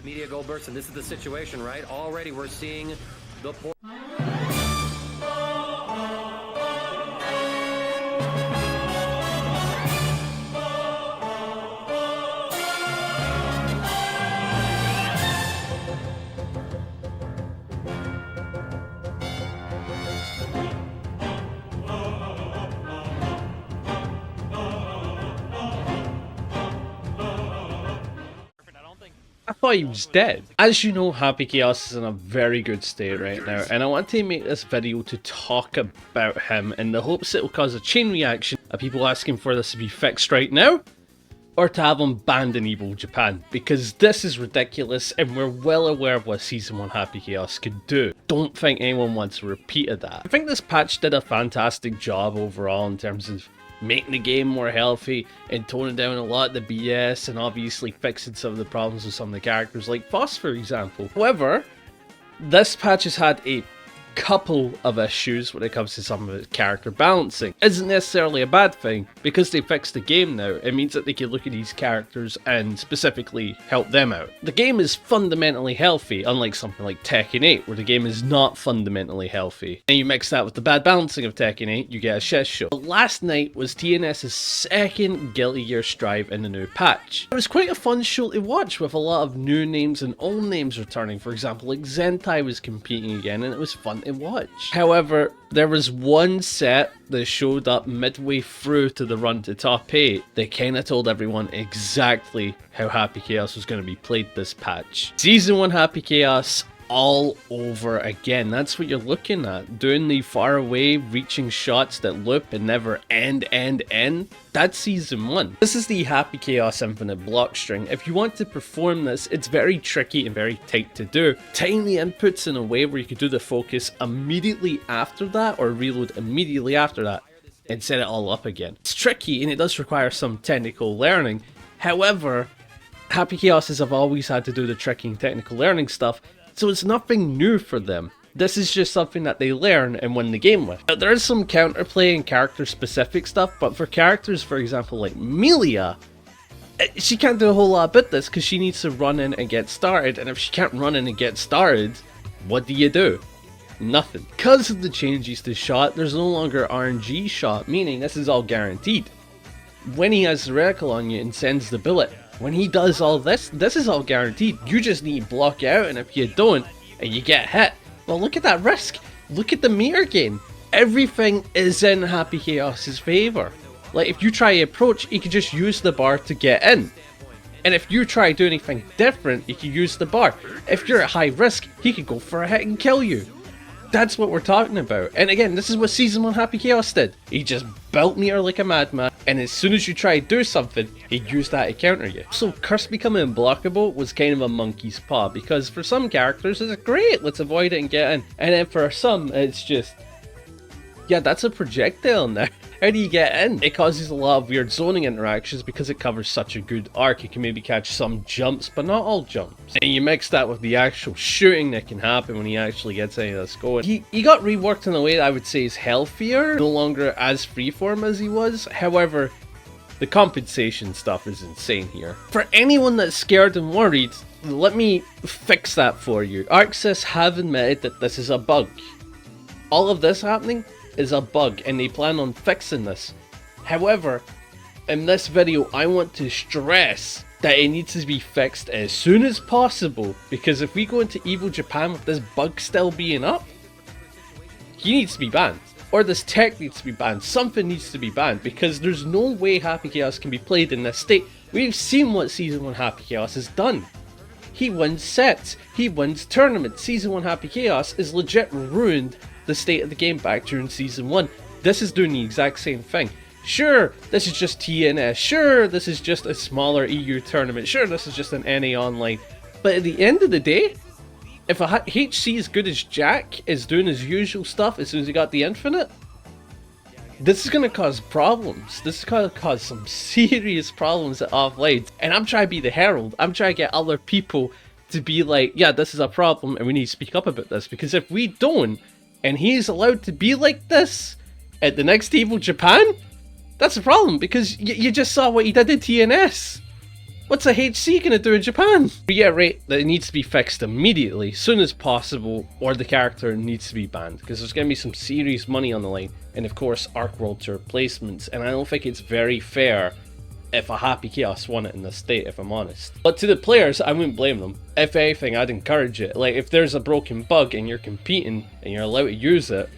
The media go burst, and this is the situation, right? Already we're seeing the poor. I thought he was dead. As you know, Happy Chaos is in a very good state right now, and I want to make this video to talk about him in the hopes it will cause a chain reaction of people asking for this to be fixed right now, or to have him banned in Evil Japan, because this is ridiculous and we're well aware of what Season 1 Happy Chaos could do. Don't think anyone wants a repeat of that. I think this patch did a fantastic job overall in terms of making the game more healthy and toning down a lot of the BS and obviously fixing some of the problems with some of the characters like Foss for example. However, this patch has had a couple of issues when it comes to some of its character balancing. Isn't necessarily a bad thing because they fixed the game now. It means that they can look at these characters and specifically help them out. The game is fundamentally healthy, unlike something like Tekken 8 where the game is not fundamentally healthy. And you mix that with the bad balancing of Tekken 8, you get a shit show. Last night was TNS's second GuiltyGearStrive in the new patch. It was quite a fun show to watch with a lot of new names and old names returning. For example, like Zentai was competing again and it was fun to watch. However, there was one set that showed up midway through to the run to top 8 that kind of told everyone exactly how Happy Chaos was going to be played this patch. Season 1 Happy Chaos all over again. That's what you're looking at. Doing the far away reaching shots that loop and never end. That's Season 1. This is the Happy Chaos Infinite block string. If you want to perform this, it's very tricky and very tight to do. Time the inputs in a way where you could do the focus immediately after that or reload immediately after that and set it all up again. It's tricky and it does require some technical learning. However, Happy Chaoses have always had to do the tricky and technical learning stuff, so it's nothing new for them. This is just something that they learn and win the game with. Now, there is some counterplay and character specific stuff, but for characters, for example, like Melia, she can't do a whole lot about this because she needs to run in and get started, and if she can't run in and get started, what do? Nothing. Because of the changes to shot, there's no longer RNG shot, meaning this is all guaranteed. When he has the reticle on you and sends the bullet, when he does all this, this is all guaranteed. You just need to block out, and if you don't, and you get hit, well, look at that risk. Look at the meter gain. Everything is in Happy Chaos's favor. Like, if you try to approach, you can just use the bar to get in. And if you try to do anything different, you can use the bar. If you're at high risk, he could go for a hit and kill you. That's what we're talking about. And again, this is what Season 1 Happy Chaos did. He just built meter like a madman, and as soon as you try to do something, he'd use that to counter you. So Curse becoming unblockable was kind of a monkey's paw, because for some characters it's great, let's avoid it and get in. And then for some, it's just, yeah, that's a projectile now. How do you get in? It causes a lot of weird zoning interactions because it covers such a good arc. You can maybe catch some jumps, but not all jumps. And you mix that with the actual shooting that can happen when he actually gets any of this going. He got reworked in a way that I would say is healthier, no longer as freeform as he was. However, the compensation stuff is insane here. For anyone that's scared and worried, let me fix that for you. Arcsys have admitted that this is a bug. All of this happening is a bug and they plan on fixing this. However, in this video I want to stress that it needs to be fixed as soon as possible, because if we go into Evil Japan with this bug still being up, he needs to be banned. Or this tech needs to be banned. Something needs to be banned, because there's no way Happy Chaos can be played in this state. We've seen what Season 1 Happy Chaos has done. He wins sets, he wins tournaments. Season 1 Happy Chaos is legit ruined the state of the game back during Season 1. This is doing the exact same thing. Sure, this is just TNS. Sure, this is just a smaller EU tournament. Sure, this is just an NA online. But at the end of the day, if a HC as good as Jack is doing his usual stuff as soon as he got the Infinite, this is going to cause problems. This is going to cause some serious problems at offlane. And I'm trying to be the herald. I'm trying to get other people to be like, yeah, this is a problem and we need to speak up about this. Because if we don't, and he's allowed to be like this at the next Evil Japan, that's a problem, because you just saw what he did in TNS. What's a HC gonna do in Japan? Reiterate that it needs to be fixed immediately, soon as possible, or the character needs to be banned, because there's gonna be some serious money on the line, and of course Arc World Tour placements, and I don't think it's very fair if a Happy Chaos won it in this state, if I'm honest. But to the players, I wouldn't blame them. If anything, I'd encourage it. Like, if there's a broken bug and you're competing and you're allowed to use it,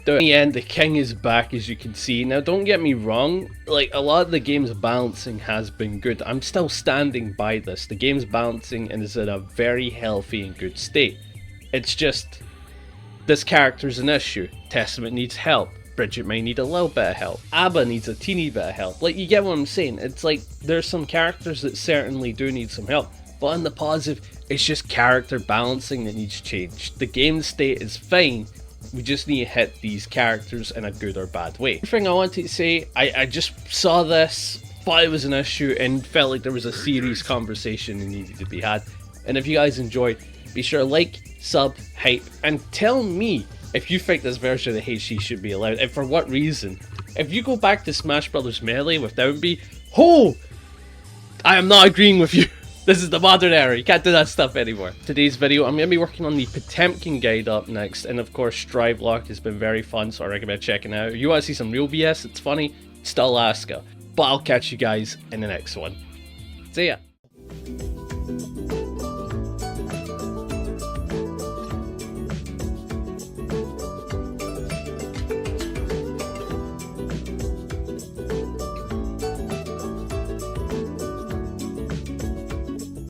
in the end, the king is back, as you can see. Now, don't get me wrong, like, a lot of the game's balancing has been good. I'm still standing by this. The game's balancing and is in a very healthy and good state. It's just, this character's an issue. Testament needs help. Bridget may need a little bit of help. Abba needs a teeny bit of help. Like, you get what I'm saying? It's like, there's some characters that certainly do need some help. But on the positive, it's just character balancing that needs changed. The game state is fine. We just need to hit these characters in a good or bad way. The thing I wanted to say, I just saw this, thought it was an issue, and felt like there was a serious conversation that needed to be had. And if you guys enjoyed, be sure to like, sub, hype, and tell me if you think this version of HC should be allowed, and for what reason. If you go back to Smash Bros. Melee without me, I am not agreeing with you. This is the modern era, you can't do that stuff anymore. Today's video, I'm going to be working on the Potemkin guide up next, and of course Strive Lock has been very fun, so I recommend checking it out. If you want to see some real BS, it's funny, it's Alaska. But I'll catch you guys in the next one. See ya.